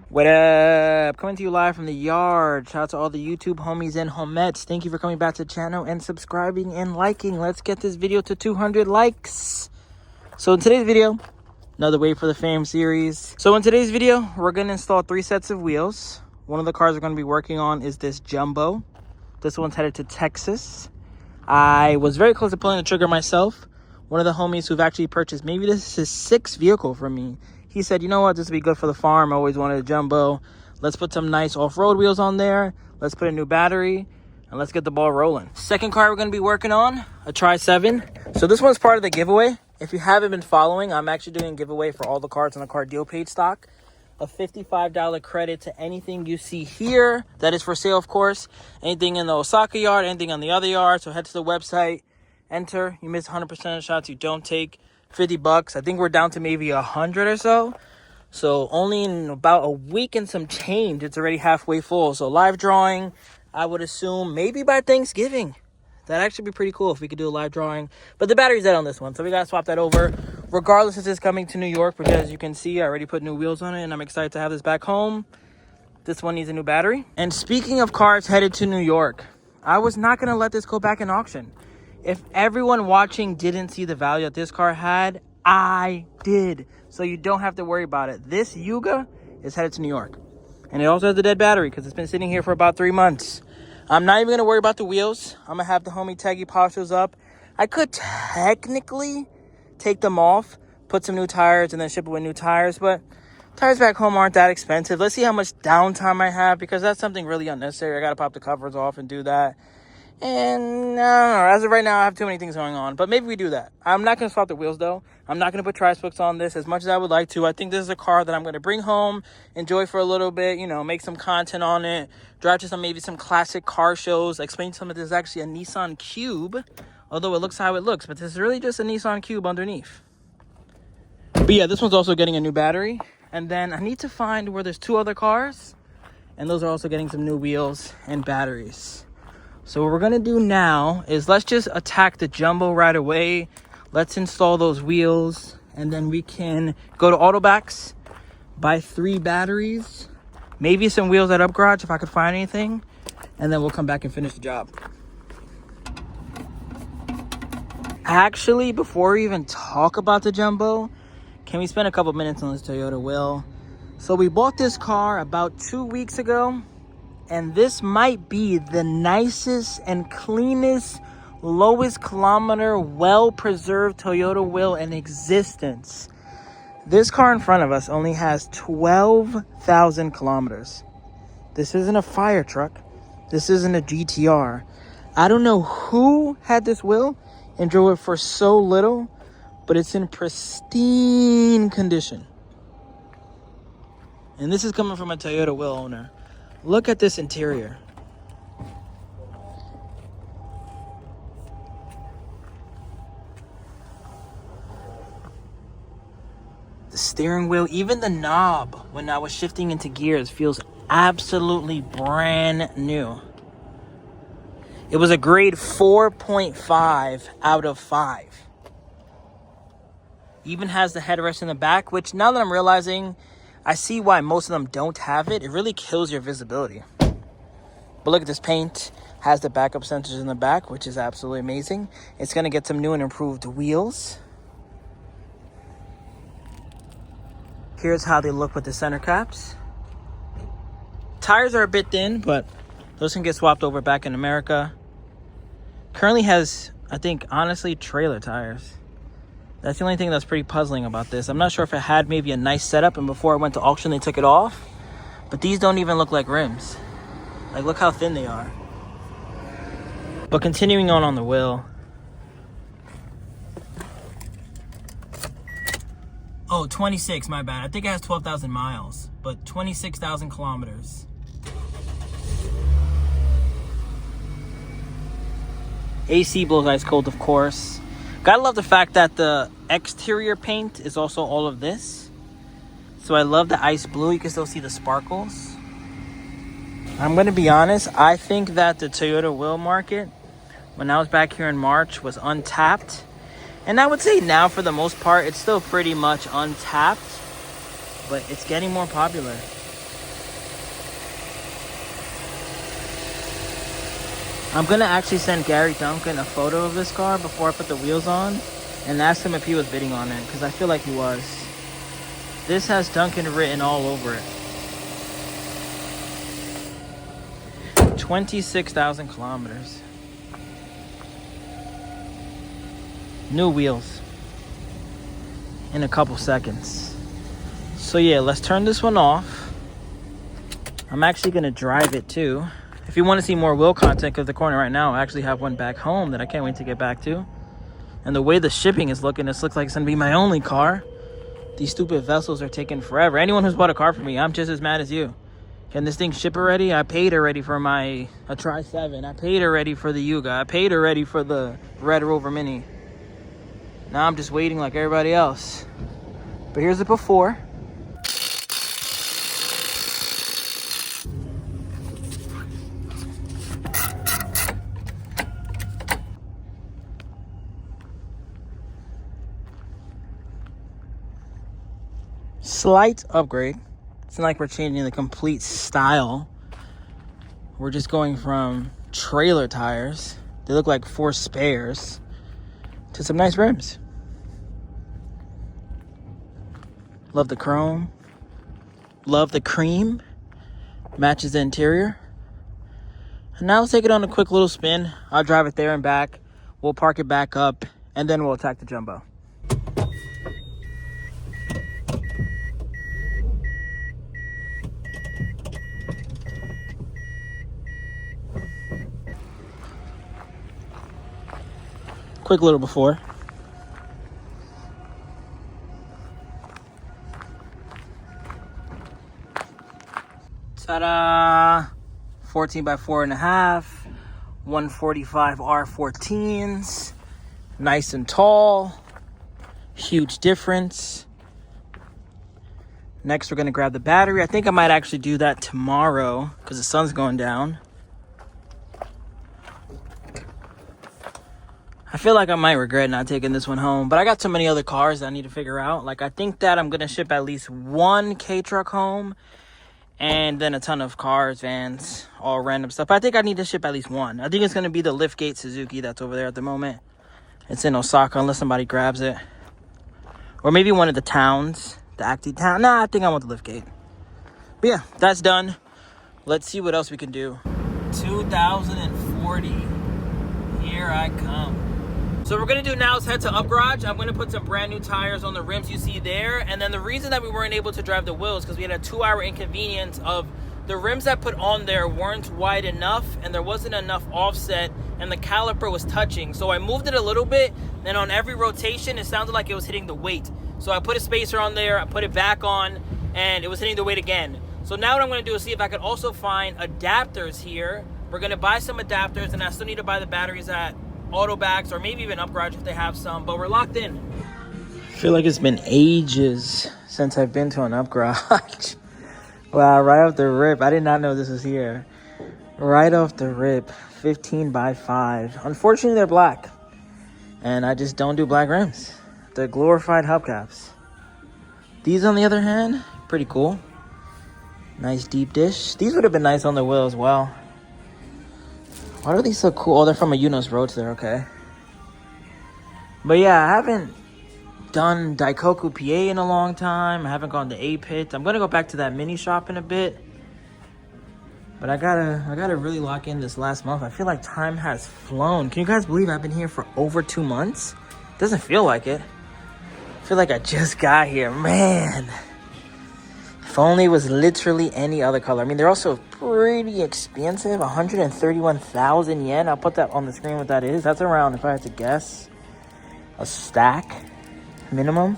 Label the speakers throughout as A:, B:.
A: What up? Coming to you live from the yard. Shout out to all the YouTube homies and homettes. Thank you for coming back to the channel and subscribing and liking. Let's get this video to 200 likes. So in today's video, another Wait for the Fame series. So in today's video, we're going to install 3 sets of wheels. One of the cars we're going to be working on is this Jumbo. This one's headed to Texas. I was very close to pulling the trigger myself. One of the homies who've actually purchased, maybe this is his 6th vehicle from me. He said, you know what, this would be good for the farm. I always wanted a Jumbo. Let's put some nice off-road wheels on there. Let's put a new battery, and let's get the ball rolling. Second car we're going to be working on, a Tri-7. So this one's part of the giveaway. If you haven't been following, I'm actually doing a giveaway for all the cars on the car deal page stock. A $55 credit to anything you see here. That is for sale, of course. Anything in the Osaka yard, anything on the other yard. So head to the website, enter. You miss 100% of the shots you don't take. $50. I think we're down to maybe 100 or so. So only in about a week and some change, it's already halfway full. So live drawing, I would assume maybe by Thanksgiving. That'd actually be pretty cool if we could do a live drawing. But the battery's dead on this one, so we gotta swap that over. Regardless, this is coming to New York, because as you can see, I already put new wheels on it, and I'm excited to have this back home. This one needs a new battery. And speaking of cars headed to New York, I was not gonna let this go back in auction. If everyone watching didn't see the value that this car had, I did. So you don't have to worry about it. This Yuga is headed to New York. And it also has a dead battery because it's been sitting here for about 3 months. I'm not even going to worry about the wheels. I'm going to have the homie Teggy polish those up. I could technically take them off, put some new tires, and then ship it with new tires. But tires back home aren't that expensive. Let's see how much downtime I have, because that's something really unnecessary. I got to pop the covers off and do that. And I don't know, as of right now, I have too many things going on. But maybe we do that. I'm not going to swap the wheels, though. I'm not going to put tri-spokes on this as much as I would like to. I think this is a car that I'm going to bring home, enjoy for a little bit, you know, make some content on it, drive to maybe some classic car shows, explain to them that this is actually a Nissan Cube, although it looks how it looks. But this is really just a Nissan Cube underneath. But yeah, this one's also getting a new battery. And then I need to find where there's 2 other cars, and those are also getting some new wheels and batteries. So what we're going to do now is let's just attack the Jumbo right away. Let's install those wheels, and then we can go to Autobacks, buy 3 batteries, maybe some wheels at Upgarage if I could find anything, and then we'll come back and finish the job. Actually, before we even talk about the Jumbo, can we spend a couple minutes on this Toyota Wil? So we bought this car about 2 weeks ago. And this might be the nicest and cleanest, lowest kilometer, well-preserved Toyota Wil in existence. This car in front of us only has 12,000 kilometers. This isn't a fire truck. This isn't a GTR. I don't know who had this Wil and drove it for so little, but it's in pristine condition. And this is coming from a Toyota Wil owner. Look at this interior. The steering wheel, even the knob, when I was shifting into gears, feels absolutely brand new. It was a grade 4.5 out of 5. Even has the headrest in the back, which now that I'm realizing, I see why most of them don't have it. It really kills your visibility. But look at this paint. Has the backup sensors in the back, which is absolutely amazing. It's going to get some new and improved wheels. Here's how they look with the center caps. Tires are a bit thin, but those can get swapped over back in America. Currently has, I think, honestly, trailer tires. That's the only thing that's pretty puzzling about this. I'm not sure if it had maybe a nice setup and before I went to auction they took it off. But these don't even look like rims. Like, look how thin they are. But continuing on the Wil. Oh, 26, my bad. I think it has 12,000 miles, but 26,000 kilometers. AC blows ice cold, of course. Gotta love the fact that the exterior paint is also all of this. So I love the ice blue. You can still see the sparkles. I'm gonna be honest, I think that the Toyota Wil market, when I was back here in March, was untapped. And I would say now, for the most part, it's still pretty much untapped, but it's getting more popular. I'm gonna actually send Gary Duncan a photo of this car before I put the wheels on and ask him if he was bidding on it, because I feel like he was. This has Duncan written all over it. 26,000 kilometers. New wheels in a couple seconds. So yeah, let's turn this one off. I'm actually gonna drive it too. If you want to see more Will content, because the corner right now, I actually have one back home that I can't wait to get back to. And the way the shipping is looking, this looks like it's gonna be my only car. These stupid vessels are taking forever. Anyone who's bought a car from me, I'm just as mad as you. Can this thing ship already? I paid already for a Tri-7. I paid already for the Yuga. I paid already for the Red Rover Mini. Now I'm just waiting like everybody else. But here's the before. Slight upgrade. It's not like we're changing the complete style. We're just going from trailer tires, they look like 4 spares, to some nice rims. Love the chrome. Love the cream. Matches the interior. And now let's take it on a quick little spin. I'll drive it there and back. We'll park it back up, and then we'll attack the Jumbo. Quick little before. Ta-da! 14 by 4.5, 145 R14s, nice and tall, huge difference. Next, we're gonna grab the battery. I think I might actually do that tomorrow because the sun's going down. I feel like I might regret not taking this one home, but I got so many other cars that I need to figure out. Like, I think that I'm gonna ship at least one K-Truck home, and then a ton of cars, vans, all random stuff. But I think I need to ship at least one. I think it's gonna be the Liftgate Suzuki that's over there at the moment. It's in Osaka, unless somebody grabs it. Or maybe one of the towns, the Active Town. Nah, I think I want the Liftgate. But yeah, that's done. Let's see what else we can do. 2040, here I come. So what we're gonna do now is head to Upgarage. I'm gonna put some brand new tires on the rims you see there. And then the reason that we weren't able to drive the Will is because we had a 2-hour inconvenience of the rims that put on there weren't wide enough, and there wasn't enough offset, and the caliper was touching. So I moved it a little bit, and on every rotation, it sounded like it was hitting the weight. So I put a spacer on there, I put it back on, and it was hitting the weight again. So now what I'm gonna do is see if I could also find adapters here. We're gonna buy some adapters, and I still need to buy the batteries at Autobacks, or maybe even Upgarage if they have some, but we're locked in. I feel like it's been ages since I've been to an Upgarage. Wow, right off the rip. I did not know this was here. Right off the rip, 15 by 5. Unfortunately, they're black, and I just don't do black rims. They're glorified hubcaps. These, on the other hand, pretty cool. Nice deep dish. These would have been nice on the wheel as well. Why are these so cool? Oh, they're from a Unos Roadster, okay. But yeah, I haven't done Daikoku PA in a long time. I haven't gone to A-Pit. I'm gonna go back to that mini shop in a bit. But I gotta really lock in this last month. I feel like time has flown. Can you guys believe I've been here for over 2 months? Doesn't feel like it. I feel like I just got here, man. If only it was literally any other color. I mean, they're also pretty expensive. 131,000 yen. I'll put that on the screen what that is. That's around, if I had to guess, a stack minimum.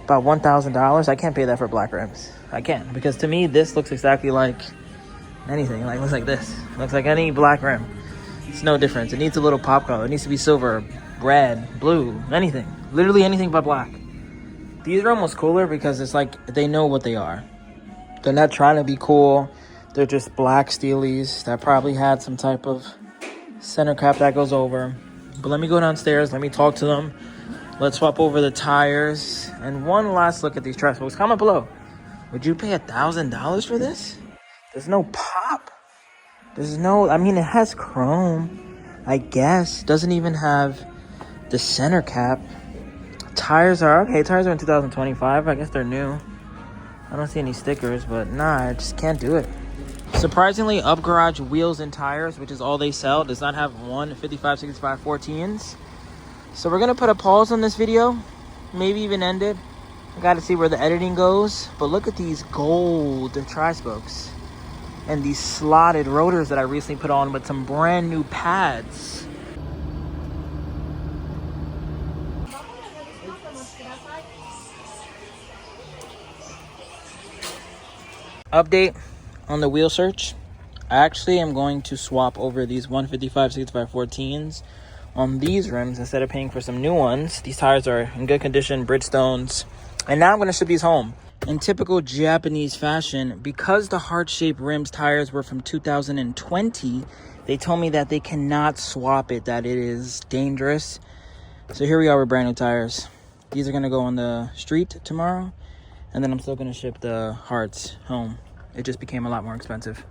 A: About $1,000. I can't pay that for black rims. I can't, because to me, this looks exactly like anything. Like, looks like this. Looks like any black rim. It's no difference. It needs a little pop color. It needs to be silver, red, blue, anything. Literally anything but black. These are almost cooler because it's like they know what they are. They're not trying to be cool. They're just black steelies that probably had some type of center cap that goes over. But let me go downstairs. Let me talk to them. Let's swap over the tires. And one last look at these tri-spokes. Comment below. Would you pay $1,000 for this? There's no pop. There's no, I mean, it has chrome, I guess. Doesn't even have the center cap. Tires are, okay, tires are in 2025. I guess they're new. I don't see any stickers, but nah, I just can't do it. Surprisingly, Upgarage Wheels and Tires, which is all they sell, does not have 55, 65, 14s. So we're going to put a pause on this video, maybe even end it. I got to see where the editing goes. But look at these gold tri-spokes and these slotted rotors that I recently put on with some brand new pads. Update on the wheel search. I actually am going to swap over these 155, 65, 14s on these rims instead of paying for some new ones. These tires are in good condition, Bridgestones. And now I'm going to ship these home. In typical Japanese fashion, because the heart-shaped rims tires were from 2020, they told me that they cannot swap it, that it is dangerous. So here we are with brand new tires. These are going to go on the street tomorrow. And then I'm still going to ship the hearts home. It just became a lot more expensive.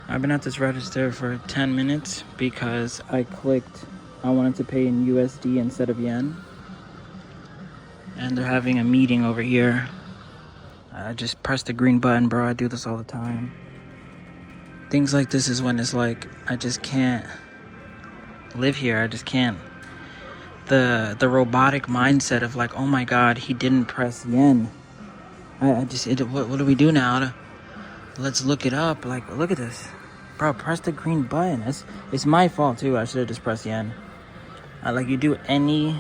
A: I've been at this register for 10 minutes because I clicked I wanted to pay in USD instead of yen. And they're having a meeting over here. I just pressed the green button, bro. I do this all the time. Things like this is when it's like, I just can't live here. I just can't. The robotic mindset of like, oh my God, he didn't press yen. What do we do now? Let's look it up. Like, look at this. Bro, press the green button. It's my fault too. I should have just pressed yen. Like, you do any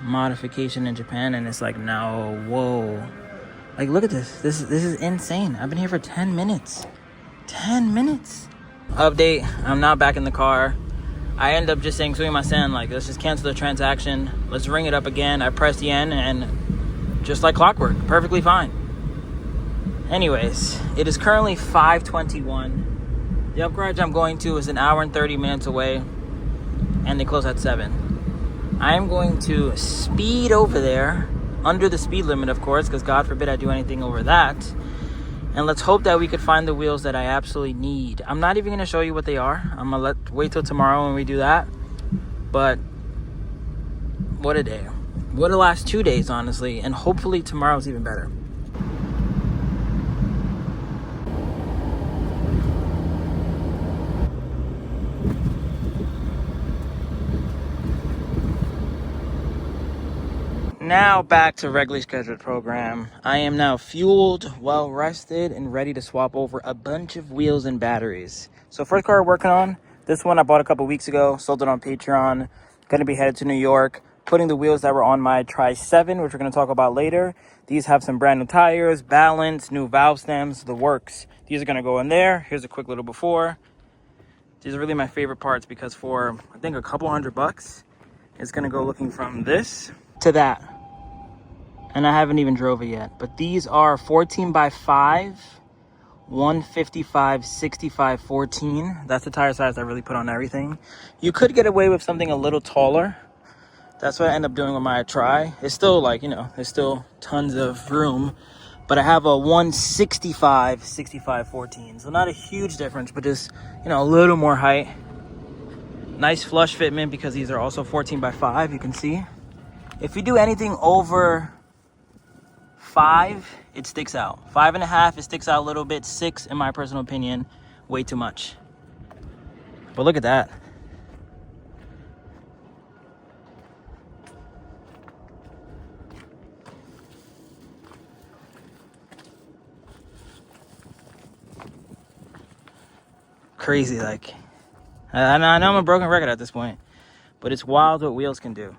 A: modification in Japan and it's like, no, whoa. Like, look at this. This is insane. I've been here for 10 minutes. 10 minutes. Update. I'm now back in the car. I end up just saying, sumimasen, like, let's just cancel the transaction. Let's ring it up again. I pressed yen and just like clockwork, perfectly fine. Anyways, it is currently 5:21. The Upgarage I'm going to is an hour and 30 minutes away, and they close at 7. I am going to speed over there, under the speed limit, of course, because God forbid I do anything over that. And let's hope that we could find the wheels that I absolutely need. I'm not even going to show you what they are. I'm going to wait till tomorrow when we do that. But what a day. What a last 2 days, honestly. And hopefully tomorrow's even better. Now back to regularly scheduled program. I am now fueled, well rested, and ready to swap over a bunch of wheels and batteries. So first car we're working on, this one I bought a couple weeks ago, sold it on Patreon. Gonna be headed to New York, putting the wheels that were on my Tri-7, which we're gonna talk about later. These have some brand new tires, balance, new valve stems, the works. These are gonna go in there. Here's a quick little before. These are really my favorite parts because for, I think, a couple $100, it's gonna go looking from this to that. And I haven't even drove it yet. But these are 14x5, 155, 65, 14. That's the tire size I really put on everything. You could get away with something a little taller. That's what I end up doing with my Tri. It's still like, you know, there's still tons of room. But I have a 165, 65, 14. So not a huge difference, but just, you know, a little more height. Nice flush fitment because these are also 14x5, you can see. If you do anything over 5, it sticks out. 5.5, it sticks out a little bit. 6, in my personal opinion, way too much. But look at that. Crazy, like, I know I'm a broken record at this point, but it's wild what wheels can do.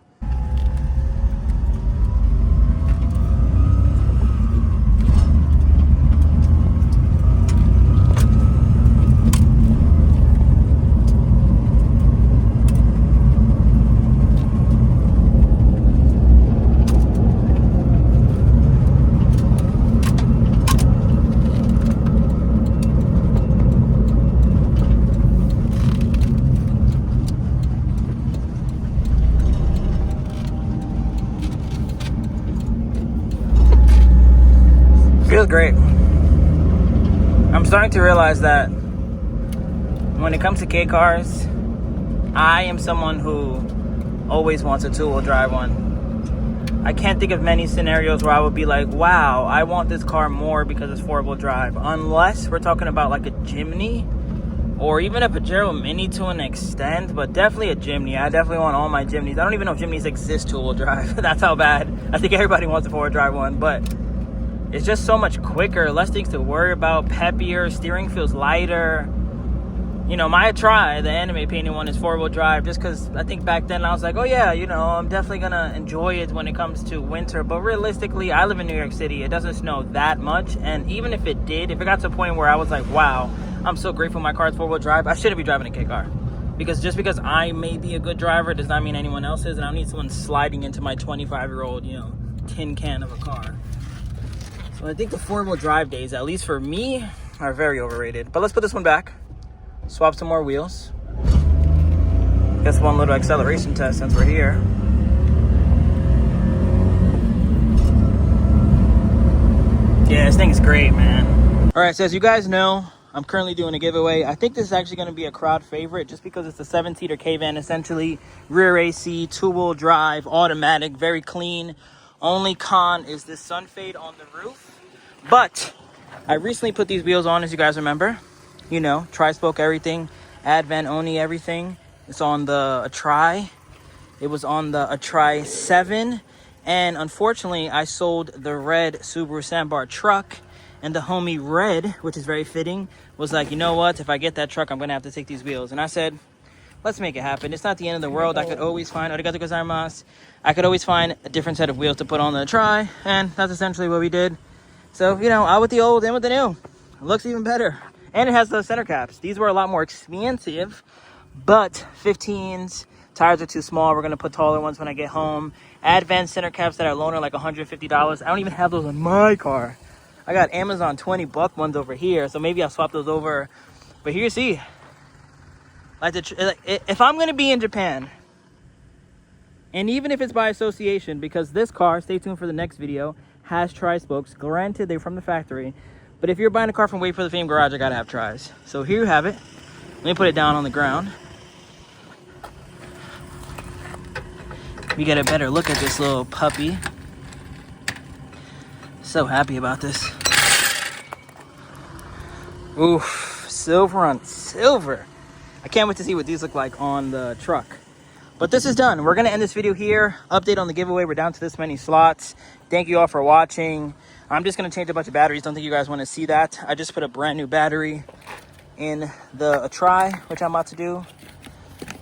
A: feels great. I'm starting to realize that when it comes to K cars, I am someone who always wants a two-wheel drive one. I can't think of many scenarios where I would be like, wow, I want this car more because it's four-wheel drive. Unless we're talking about like a Jimny or even a Pajero Mini to an extent, but definitely a Jimny. I definitely want all my Jimnys. I don't even know if Jimnys exist two-wheel drive. That's how bad. I think everybody wants a four-wheel drive one, but it's just so much quicker, less things to worry about, peppier, steering feels lighter. You know, my Try, the anime painting one, is four-wheel drive just because I think back then I was like, oh yeah, you know, I'm definitely going to enjoy it when it comes to winter. But realistically, I live in New York City. It doesn't snow that much. And even if it did, if it got to a point where I was like, wow, I'm so grateful my car is four-wheel drive, I shouldn't be driving a K car. Because just because I may be a good driver does not mean anyone else is. And I don't need someone sliding into my 25-year-old, you know, tin can of a car. So I think the four-wheel drive days, at least for me, are very overrated. But let's put this one back. Swap some more wheels. Guess one little acceleration test since we're here. Yeah, this thing's great, man. All right, so as you guys know, I'm currently doing a giveaway. I think this is actually going to be a crowd favorite just because it's a 7-seater K-Van, essentially. Rear AC, two-wheel drive, automatic, very clean. Only con is this sun fade on the roof. But I recently put these wheels on, as you guys remember. You know, tri-spoke everything, Advent Oni everything. It's on the Atrai. It was on the Atrai 7. And unfortunately, I sold the red Subaru Sandbar truck. And the homie Red, which is very fitting, was like, you know what? If I get that truck, I'm going to have to take these wheels. And I said, let's make it happen. It's not the end of the world. I could always find, arigatou gozaimasu. I could always find a different set of wheels to put on the Atrai. And that's essentially what we did. So, you know, out with the old, in with the new. It looks even better. And it has those center caps. These were a lot more expensive, but 15s. Tires are too small. We're going to put taller ones when I get home. Advanced center caps that are loaner, like $150. I don't even have those on my car. I got Amazon $20 ones over here, so maybe I'll swap those over. But here you see. Like if I'm going to be in Japan, and even if it's by association, because this car, stay tuned for the next video, has tri-spokes. Granted, they're from the factory. But if you're buying a car from WayBeforeTheFame Garage, I gotta have tries. So here you have it. Let me put it down on the ground. We get a better look at this little puppy. So happy about this. Oof, silver on silver. I can't wait to see what these look like on the truck. But this is done. We're gonna end this video here. Update on the giveaway. We're down to this many slots. Thank you all for watching. I'm just going to change a bunch of batteries. Don't think you guys want to see that. I just put a brand new battery in the Atrai, which I'm about to do.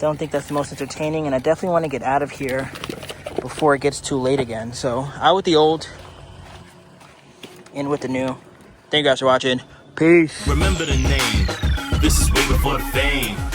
A: Don't think that's the most entertaining. And I definitely want to get out of here before it gets too late again. So out with the old, in with the new. Thank you guys for watching. Peace.
B: Remember the name. This is WayBeforeTheFame.